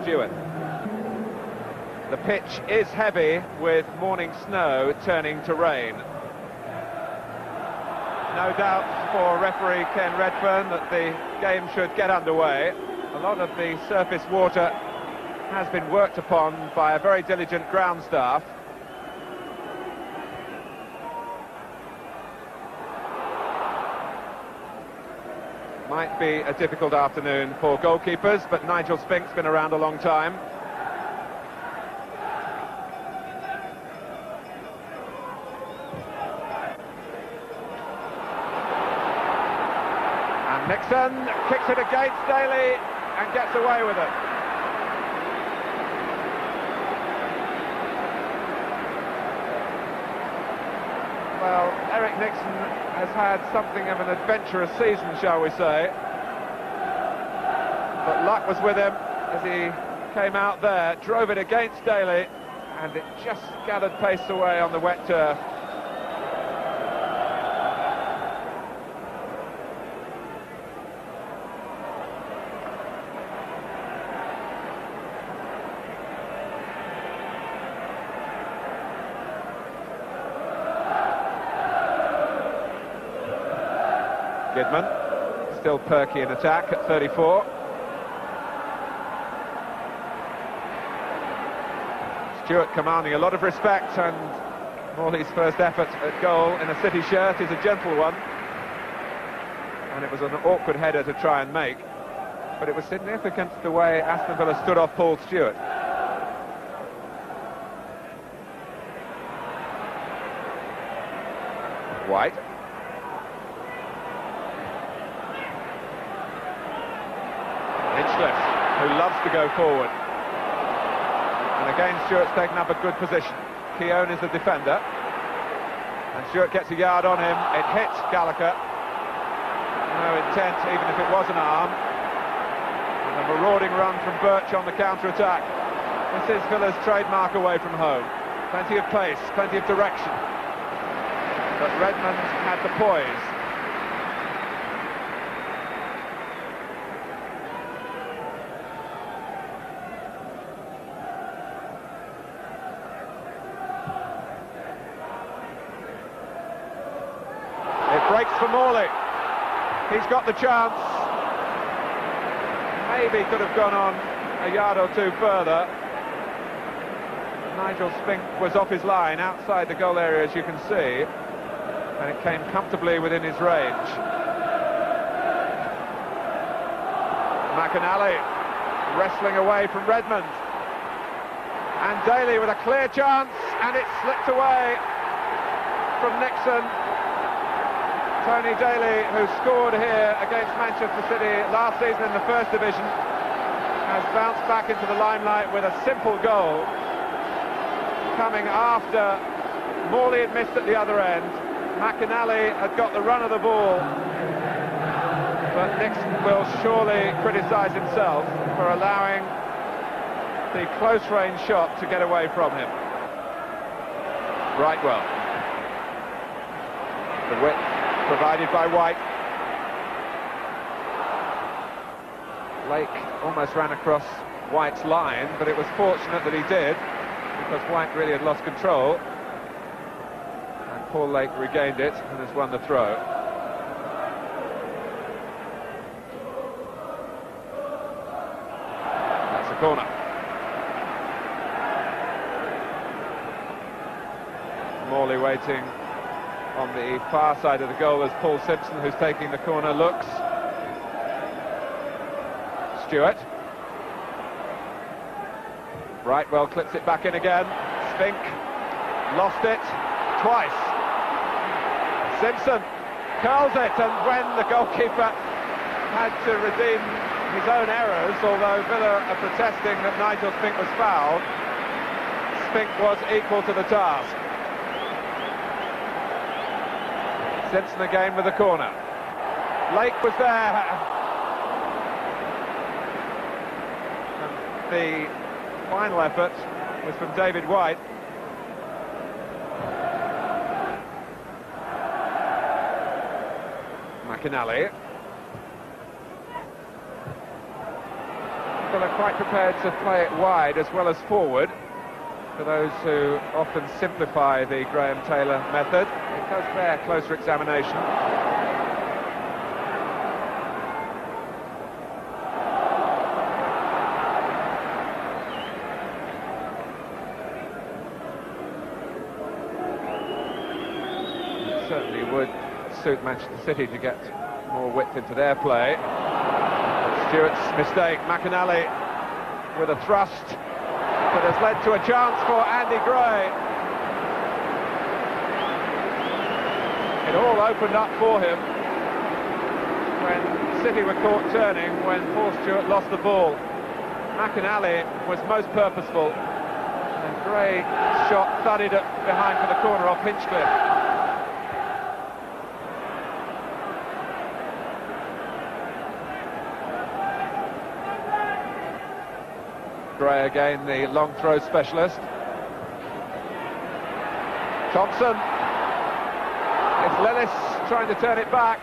Stewart. The pitch is heavy with morning snow turning to rain. No doubt for referee Ken Redfern that the game should get underway. A lot of the surface water has been worked upon by a very diligent ground staff. Might be a difficult afternoon for goalkeepers, but Nigel Spink's been around a long time. And Nixon kicks it against Daley and gets away with it. Well, Eric Nixon has had something of an adventurous season, shall we say. But luck was with him as he came out there, drove it against Daley, and it just gathered pace away on the wet turf. Goodman, still perky in attack at 34. Stewart commanding a lot of respect, and Morley's first effort at goal in a City shirt is a gentle one. And it was an awkward header to try and make, but it was significant the way Aston Villa stood off Paul Stewart. White. Who loves to go forward. And again, Stewart's taken up a good position. Keown is the defender. And Stewart gets a yard on him. It hits Gallacher. No intent, even if it was an arm. And a marauding run from Birch on the counter-attack. This is Villa's trademark away from home. Plenty of pace, plenty of direction. But Redmond had the poise. Breaks for Morley. He's got the chance. Maybe could have gone on a yard or two further. Nigel Spink was off his line outside the goal area, as you can see, and it came comfortably within his range. McInally wrestling away from Redmond, and Daley with a clear chance, and it slipped away from Nixon. Tony Daley, who scored here against Manchester City last season in the First Division, has bounced back into the limelight with a simple goal, coming after Morley had missed at the other end. McInally had got the run of the ball, but Nixon will surely criticise himself for allowing the close-range shot to get away from him. Brightwell. The width provided by White. Lake almost ran across White's line, but it was fortunate that he did, because White really had lost control. And Paul Lake regained it and has won the throw. That's a corner. Morley waiting on the far side of the goal as Paul Simpson, who's taking the corner, looks. Stewart. Brightwell clips it back in again. Spink lost it twice. Simpson curls it, and when the goalkeeper had to redeem his own errors, although Villa are protesting that Nigel Spink was fouled, Spink was equal to the task. Simpson again with the corner. Lake was there. And the final effort was from David White. McInally. Villa quite prepared to play it wide as well as forward. For those who often simplify the Graham Taylor method, it does bear closer examination. It certainly would suit Manchester City to get more width into their play. Stewart's mistake, McInally with a thrust that has led to a chance for Andy Gray. It all opened up for him when City were caught turning, when Paul Stewart lost the ball. McInally was most purposeful, and Gray shot thudded behind for the corner off Hinchcliffe. Gray again, the long throw specialist. Thompson. It's Lillis trying to turn it back.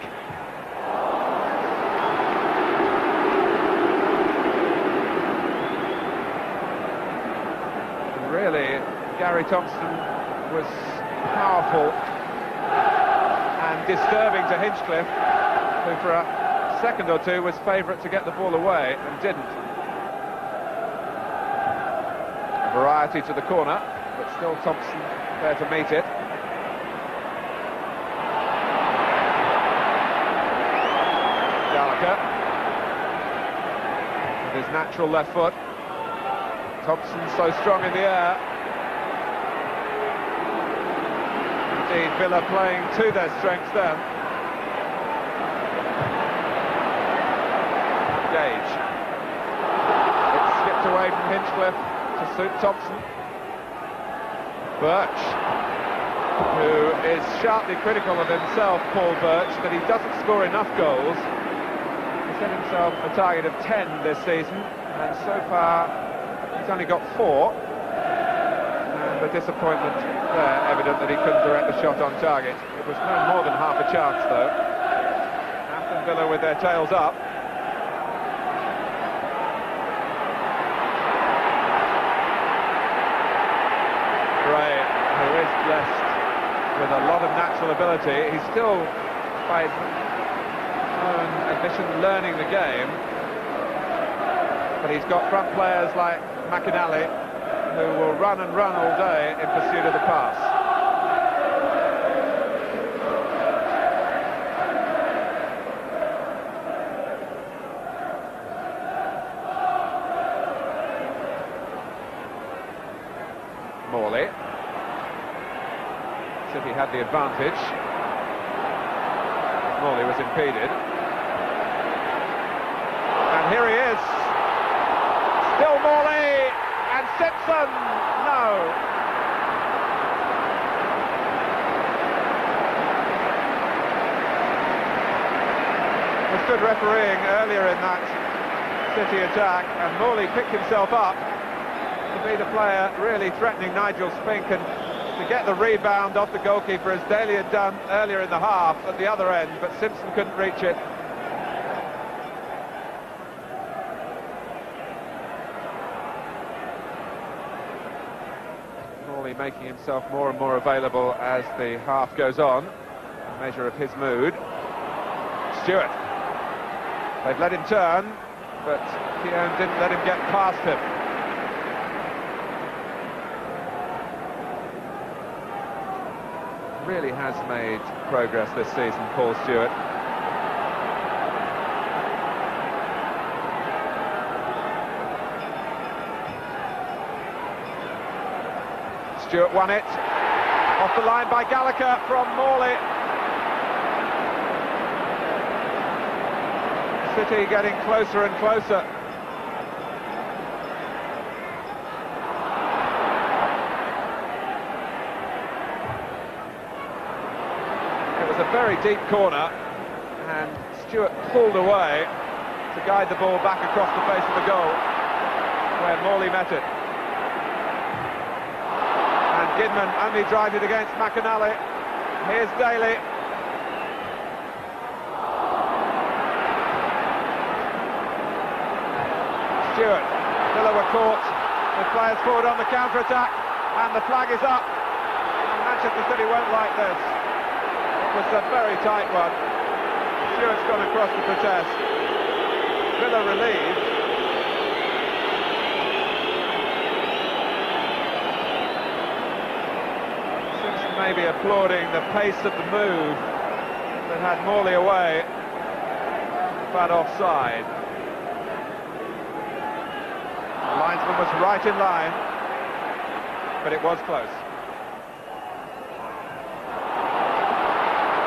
And really, Garry Thompson was powerful and disturbing to Hinchcliffe, who for a second or two was favourite to get the ball away and didn't. Variety to the corner, but still Thompson there to meet it. Gallacher with his natural left foot. Thompson so strong in the air. Indeed, Villa playing to their strengths then. Gage. It skipped away from Hinchcliffe to suit Thompson. Birch, who is sharply critical of himself, Paul Birch, that he doesn't score enough goals. He set himself a target of 10 this season, and so far he's only got 4. And the disappointment there, evident that he couldn't direct the shot on target. It was no more than half a chance, though. Aston Villa with their tails up. Who is blessed with a lot of natural ability. He's still, by his own admission, learning the game, but he's got front players like McInally who will run and run all day in pursuit of the pass. Morley. City had the advantage. Morley was impeded. And here he is. Still Morley, and Simpson, no. Was good refereeing earlier in that City attack, and Morley picked himself up to be the player really threatening Nigel Spink and to get the rebound off the goalkeeper, as Daley had done earlier in the half at the other end, but Simpson couldn't reach it. Morley making himself more and more available as the half goes on, a measure of his mood. Stewart. They've let him turn, but Keown didn't let him get past him. Really has made progress this season, Paul Stewart. Stewart won it. Off the line by Gallacher from Morley. City getting closer and closer. A very deep corner, and Stewart pulled away to guide the ball back across the face of the goal where Morley met it. And Gidman only drives it against McInally. Here's Daley. Stewart. Villa were caught with players forward on the counter-attack, and the flag is up. And Manchester City won't like this. It was a very tight one. Stewart's gone across to protest. Villa relieved. Simpson maybe applauding the pace of the move that had Morley away, but offside. The linesman was right in line, but it was close.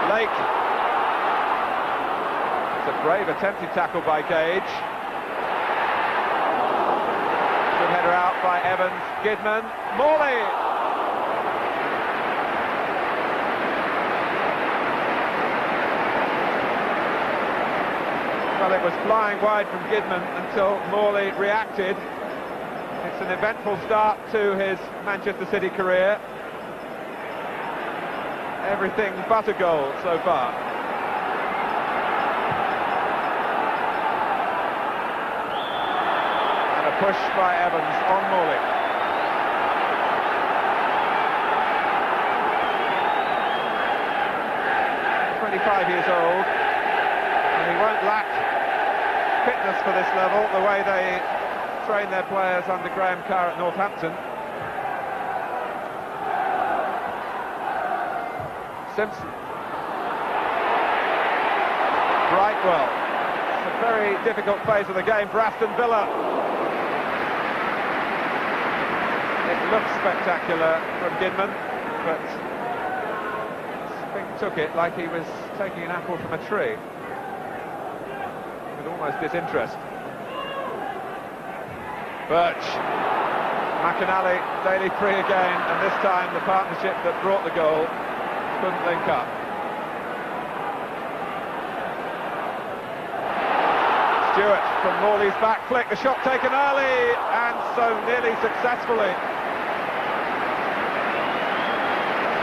Lake. It's a brave attempted tackle by Gage. Good header out by Evans. Gidman. Morley. Well, it was flying wide from Gidman until Morley reacted. It's an eventful start to his Manchester City career. Everything but a goal so far. And a push by Evans on Morley. He's 25 years old, and he won't lack fitness for this level, the way they train their players under Graham Carr at Northampton. Simpson. Brightwell. It's a very difficult phase of the game for Aston Villa. It looks spectacular from Gidman, but Spink took it like he was taking an apple from a tree, with almost disinterest. Birch. McInally, Daley free again, and this time the partnership that brought the goal couldn't link up. Stewart from Morley's back flick, the shot taken early, and so nearly successfully.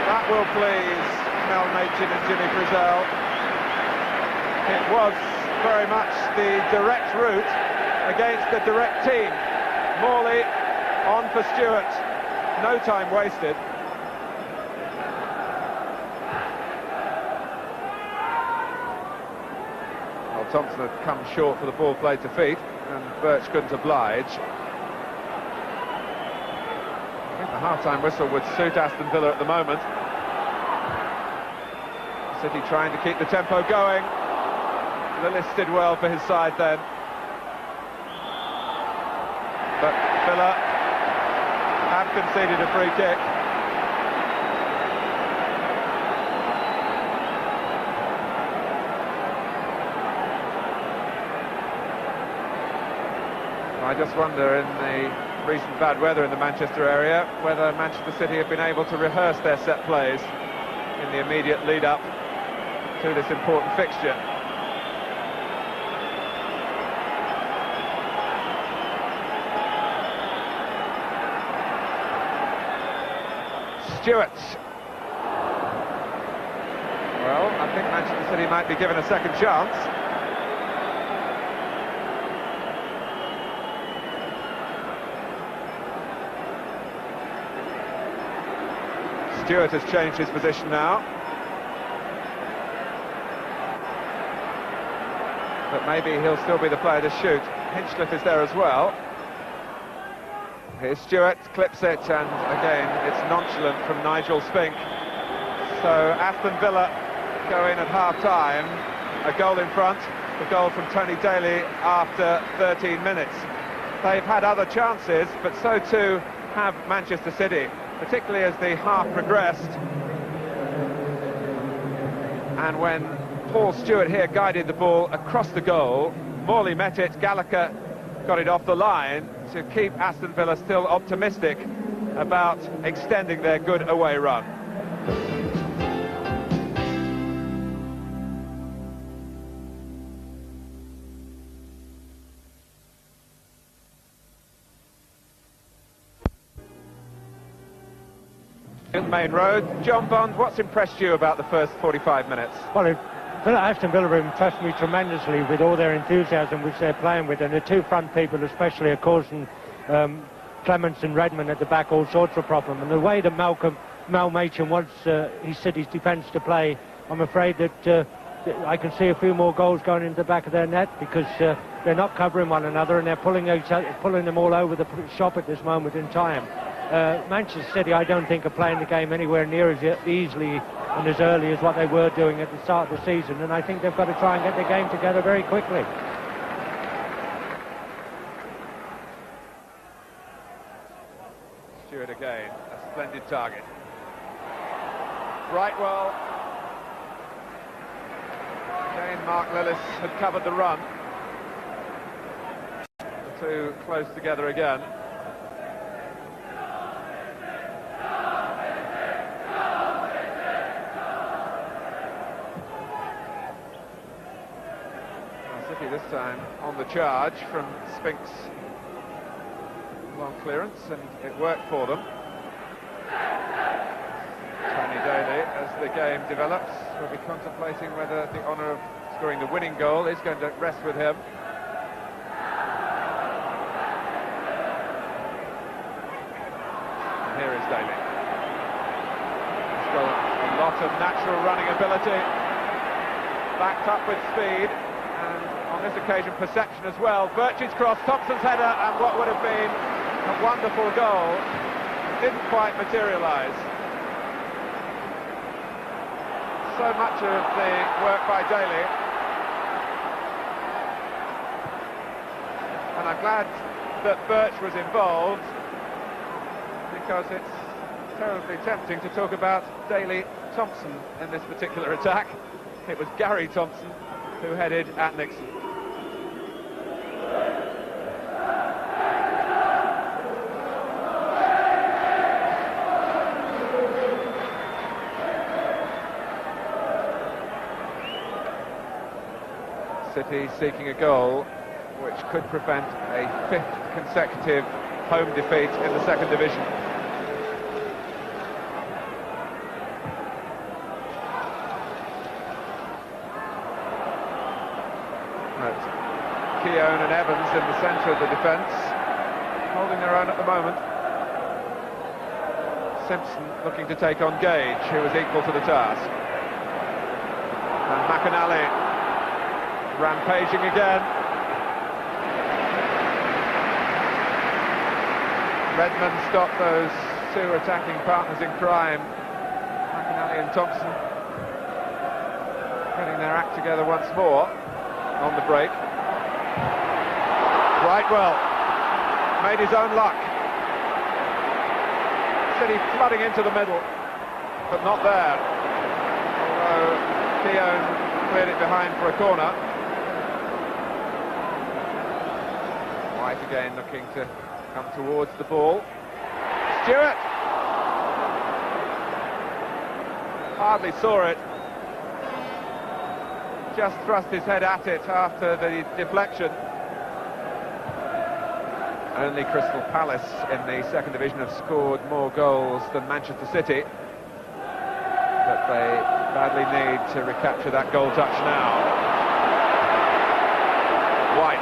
That will please Mel Machin and Jimmy Frizzell. It was very much the direct route against the direct team. Morley on for Stewart, no time wasted. Well, Thompson had come short for the ball played to feet, and Birch couldn't oblige. I think the half-time whistle would suit Aston Villa at the moment. City trying to keep the tempo going. Lillis did well for his side then. But Villa have conceded a free kick. I just wonder, in the recent bad weather in the Manchester area, whether Manchester City have been able to rehearse their set plays in the immediate lead-up to this important fixture. Stewart. Well, I think Manchester City might be given a second chance. Stewart has changed his position now. But maybe he'll still be the player to shoot. Hinchliffe is there as well. Here's Stewart, clips it, and again it's nonchalant from Nigel Spink. So Aston Villa go in at half-time, a goal in front, the goal from Tony Daley after 13 minutes. They've had other chances, but so too have Manchester City, particularly as the half progressed. And when Paul Stewart here guided the ball across the goal, Morley met it, Gallacher got it off the line to keep Aston Villa still optimistic about extending their good away run. Main Road. John Bond, what's impressed you about the first 45 minutes? Well, Aston Villa have impressed me tremendously with all their enthusiasm which they're playing with, and the two front people especially are causing Clements and Redmond at the back all sorts of problems. And the way that Mal Machin wants his City's defence to play, I'm afraid that I can see a few more goals going into the back of their net, because they're not covering one another and they're pulling them all over the shop at this moment in time. Manchester City, I don't think, are playing the game anywhere near as easily and as early as what they were doing at the start of the season, and I think they've got to try and get the game together very quickly. Stewart again, a splendid target. Brightwell. Again, Mark Lillis had covered the run. The two close together again. City this time on the charge from Spink's long clearance, and it worked for them. Tony Daley, as the game develops, will be contemplating whether the honour of scoring the winning goal is going to rest with him. And here is Daley. He's got a lot of natural running ability, backed up with speed, and on this occasion perception as well. Birch's cross, Thompson's header, and what would have been a wonderful goal didn't quite materialise. So much of the work by Daley, and I'm glad that Birch was involved, because it's terribly tempting to talk about Daley Thompson in this particular attack. It was Garry Thompson who headed at Nixon. City seeking a goal which could prevent a 5th consecutive home defeat in the 2nd division. Keown and Evans in the centre of the defence, holding their own at the moment. Simpson looking to take on Gage, who was equal to the task. And McInally rampaging again. Redmond stopped those two attacking partners in crime. McInally and Thompson getting their act together once more on the break. Brightwell made his own luck. City flooding into the middle, but not there. Although Keown cleared it behind for a corner. White again looking to come towards the ball. Stewart hardly saw it. Just thrust his head at it after the deflection. Only Crystal Palace in the 2nd division have scored more goals than Manchester City, but they badly need to recapture that goal touch now. White.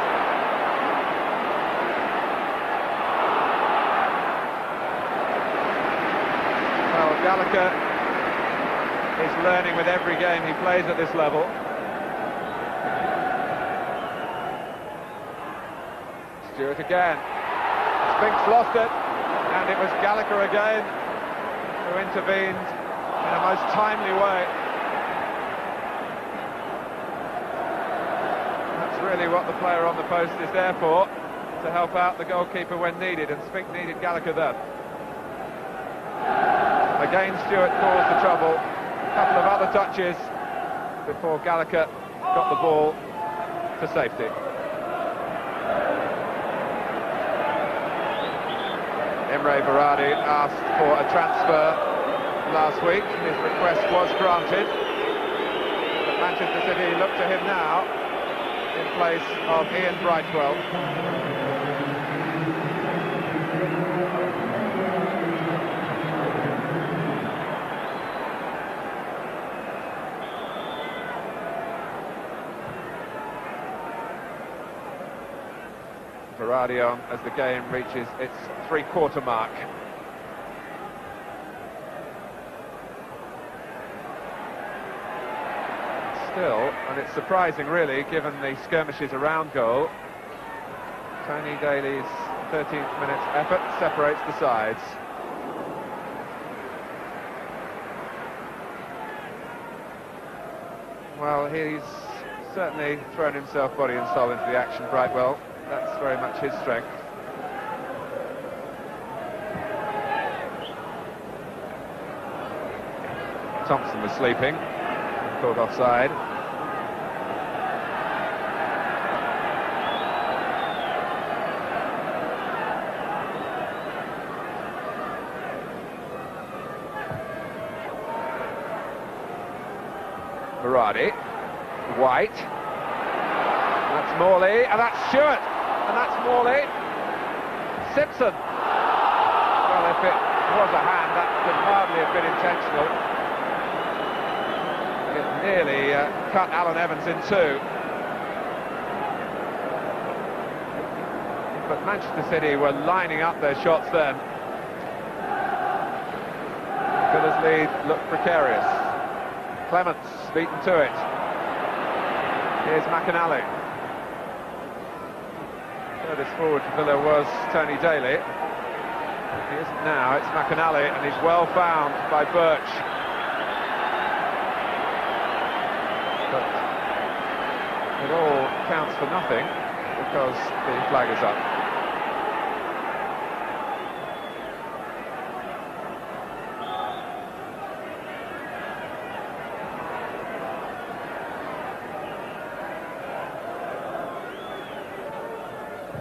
Well, Gallacher is learning with every game he plays at this level. Stewart again. Spink's lost it, and it was Gallacher again who intervened in a most timely way. That's really what the player on the post is there for, to help out the goalkeeper when needed, and Spink needed Gallacher then. Again, Stewart caused the trouble. A couple of other touches before Gallacher got the ball to safety. Emre Berardi asked for a transfer last week. His request was granted. But Manchester City look to him now in place of Ian Brightwell. Berardi on as the game reaches its three-quarter mark. Still, and it's surprising really, given the skirmishes around goal, Tony Daley's 13th minute effort separates the sides. Well, he's certainly thrown himself body and soul into the action, Brightwell. That's very much his strength. Thompson was sleeping, caught offside. Berardi, White, that's Morley, and that's Stewart, and that's Morley. Simpson. Well, if it was a hand, that could hardly have been intentional. It nearly cut Allan Evans in two. But Manchester City were lining up their shots then. Villa's lead looked precarious. Clements beaten to it. Here's McInally. Furthest forward for Villa was Tony Daley. He isn't now, it's McInally, and he's well found by Birch. But it all counts for nothing because the flag is up.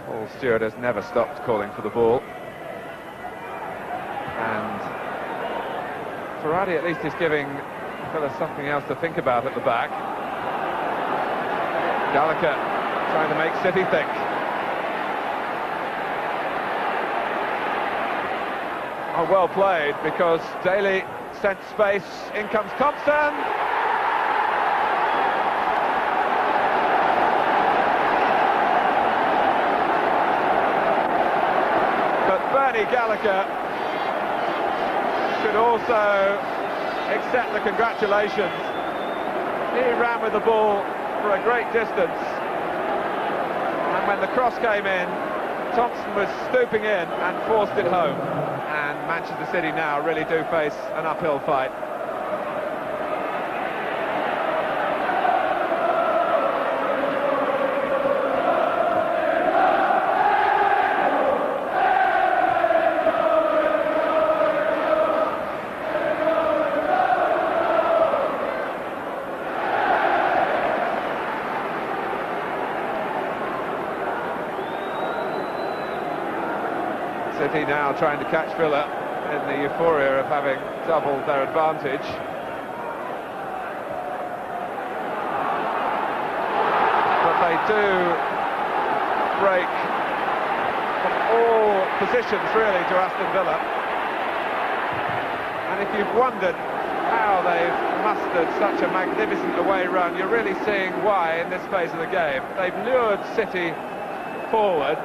Paul Stewart has never stopped calling for the ball. And Berardi at least is giving Villa something else to think about at the back. Gallacher trying to make City think. Oh, well played, because Daley sent space. In comes Thompson. But Bernie Gallacher should also accept the congratulations. He ran with the ball for a great distance, and when the cross came in, Thompson was stooping in and forced it home, and Manchester City now really do face an uphill fight. City now trying to catch Villa in the euphoria of having doubled their advantage. But they do break from all positions really to Aston Villa. And if you've wondered how they've mustered such a magnificent away run, you're really seeing why in this phase of the game. They've lured City forward,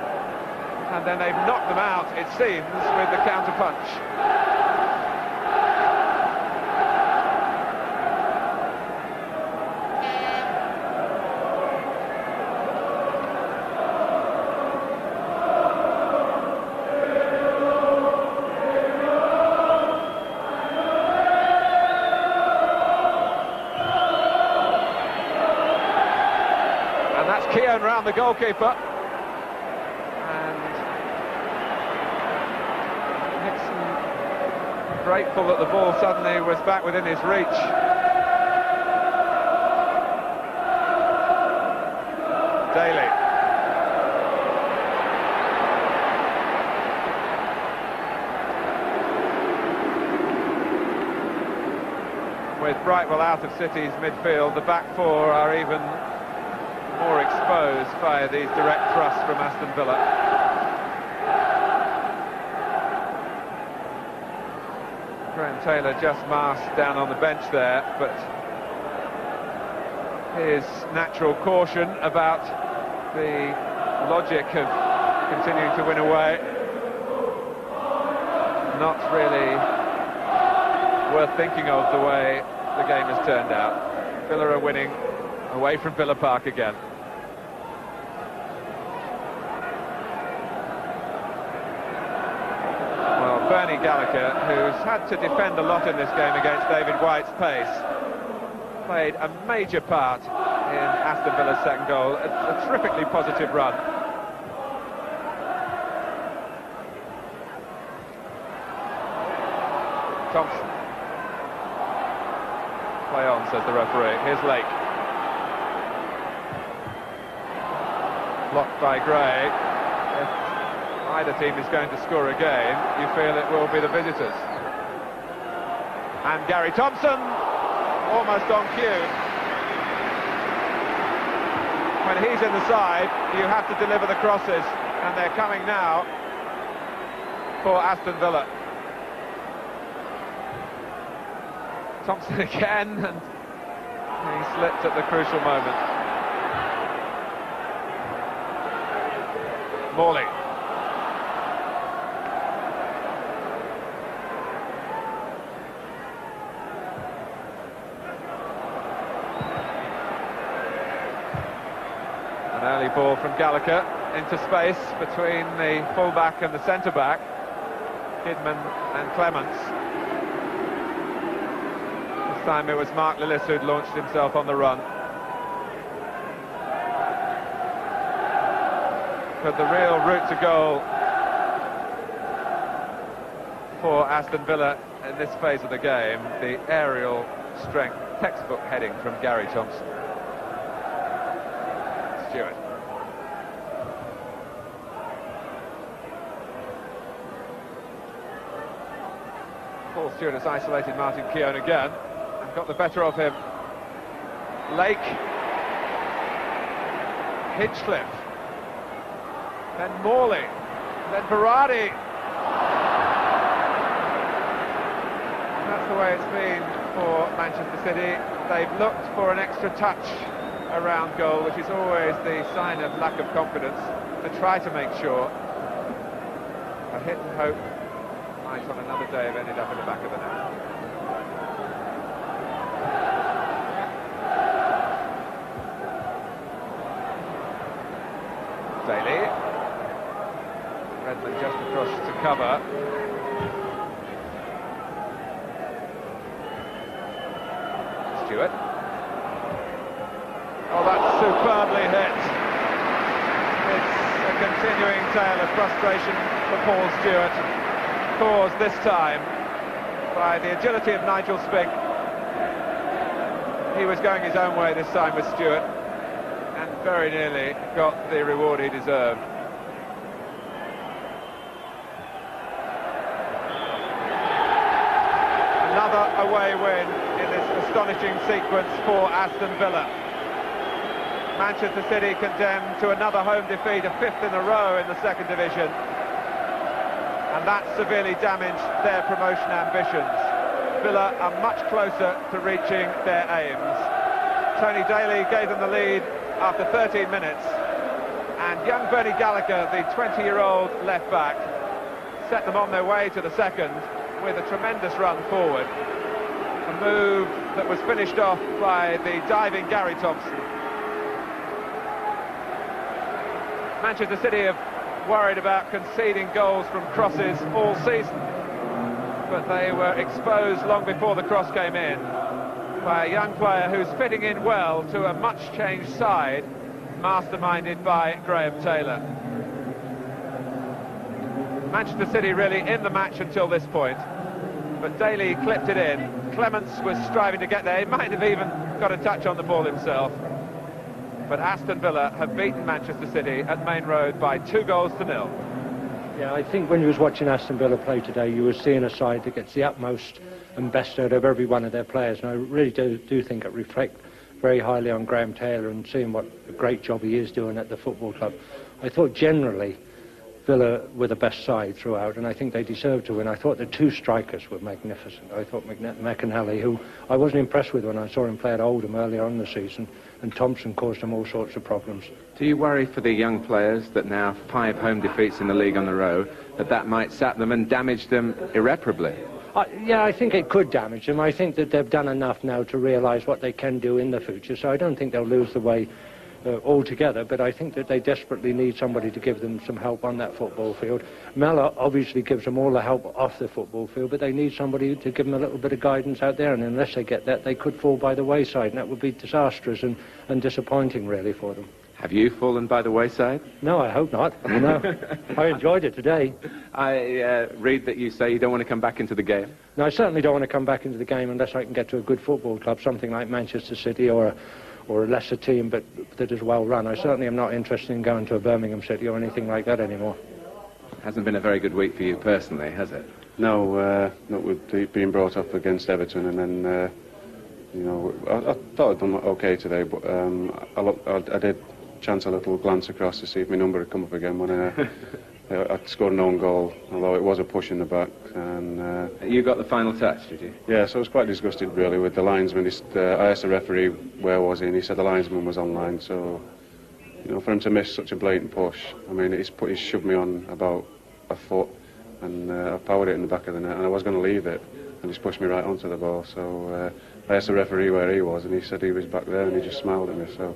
and then they've knocked them out, it seems, with the counter-punch. And that's Keown round the goalkeeper. Grateful that the ball suddenly was back within his reach. Daley. With Brightwell out of City's midfield, the back four are even more exposed by these direct thrusts from Aston Villa. Taylor just masked down on the bench there, but his natural caution about the logic of continuing to win away. Not really worth thinking of the way the game has turned out. Villa are winning away from Villa Park again. Well, Bernie Gallacher, who's had to defend a lot in this game against David White's pace, played a major part in Aston Villa's second goal. A terrifically positive run. Thompson. Play on, says the referee. Here's Lake. Blocked by Gray. If either team is going to score again, you feel it will be the visitors. And Garry Thompson, almost on cue. When he's in the side, you have to deliver the crosses, and they're coming now for Aston Villa. Thompson again, and he slipped at the crucial moment. Morley. An early ball from Gallacher into space between the full-back and the centre-back, Kidman and Clements. This time it was Mark Lillis who'd launched himself on the run. But the real route to goal for Aston Villa in this phase of the game, the aerial strength, textbook heading from Garry Thompson. Stewart. Paul Stewart has isolated Martin Keown again and got the better of him. Lake. Hinchcliffe. Then Morley. Then Berardi. That's the way it's been for Manchester City. They've looked for an extra touch around goal, which is always the sign of lack of confidence, to try to make sure. A hit and hope might on another day have ended up in the back of the net. Daley. Redfern just across to cover. Stewart. Oh, that's superbly hit. It's a continuing tale of frustration for Paul Stewart, caused this time by the agility of Nigel Spink. He was going his own way this time with Stewart, and very nearly got the reward he deserved. Another away win in this astonishing sequence for Aston Villa. Manchester City condemned to another home defeat, a fifth in a row in the second division, and that severely damaged their promotion ambitions. Villa are much closer to reaching their aims. Tony Daley gave them the lead after 13 minutes, and young Bernie Gallacher, the 20-year-old left-back, set them on their way to the second with a tremendous run forward. A move that was finished off by the diving Garry Thompson. Manchester City have worried about conceding goals from crosses all season, but they were exposed long before the cross came in by a young player who's fitting in well to a much-changed side, masterminded by Graham Taylor. Manchester City really in the match until this point, but Daley clipped it in. Clements was striving to get there. He might have even got a touch on the ball himself. But Aston Villa have beaten Manchester City at Maine Road by 2-0. Yeah, I think when you was watching Aston Villa play today, you were seeing a side that gets the utmost and best out of every one of their players. And I really do think it reflects very highly on Graham Taylor and seeing what a great job he is doing at the football club. I thought generally Villa were the best side throughout, and I think they deserved to win. I thought the two strikers were magnificent. I thought McInally, who I wasn't impressed with when I saw him play at Oldham earlier on in the season, and Thompson caused him all sorts of problems. Do you worry for the young players that now 5 home defeats in the league on the road, that might sap them and damage them irreparably? Yeah, I think it could damage them. I think that they've done enough now to realise what they can do in the future, so I don't think they'll lose the way altogether, but I think that they desperately need somebody to give them some help on that football field. Mellor obviously gives them all the help off the football field, but they need somebody to give them a little bit of guidance out there, and unless they get that, they could fall by the wayside, and that would be disastrous and disappointing, really, for them. Have you fallen by the wayside? No, I hope not. No. I enjoyed it today. I read that you say you don't want to come back into the game. No, I certainly don't want to come back into the game unless I can get to a good football club, something like Manchester City or a lesser team, but that is well run. I certainly am not interested in going to a Birmingham City or anything like that anymore. Hasn't been a very good week for you personally, has it? No, not with being brought up against Everton, and then you know, I thought I'd done okay today, but I did chance a little glance across to see if my number had come up again when I scored an own goal, although it was a push in the back. And you got the final touch, did you? Yeah, so I was quite disgusted really with the linesman. I asked the referee where was he, and he said the linesman was online. So, you know, for him to miss such a blatant push, I mean, he's shoved me on about a foot, and I powered it in the back of the net, and I was going to leave it, and he's pushed me right onto the ball. So I asked the referee where he was, and he said he was back there, and he just smiled at me. So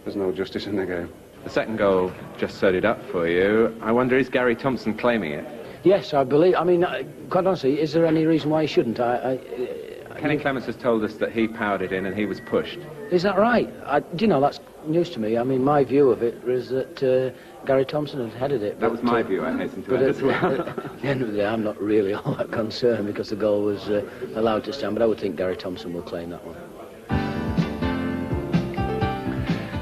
there's no justice in the game. The second goal just sewed it up for you. I wonder, is Garry Thompson claiming it? Yes, I believe. I mean, quite honestly, is there any reason why he shouldn't? Kenny Clements has told us that he powered it in and he was pushed. Is that right? Do you know, that's news to me. I mean, my view of it was that Garry Thompson had headed it. That was my view, I hasten to add as well. At the end of the day, I'm not really all that concerned because the goal was allowed to stand, but I would think Garry Thompson will claim that one.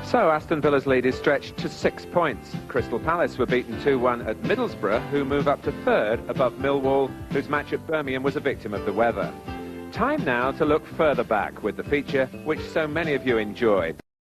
So Aston Villa's lead is stretched to 6 points. Crystal Palace were beaten 2-1 at Middlesbrough, who move up to third above Millwall, whose match at Birmingham was a victim of the weather. Time now to look further back with the feature which so many of you enjoy.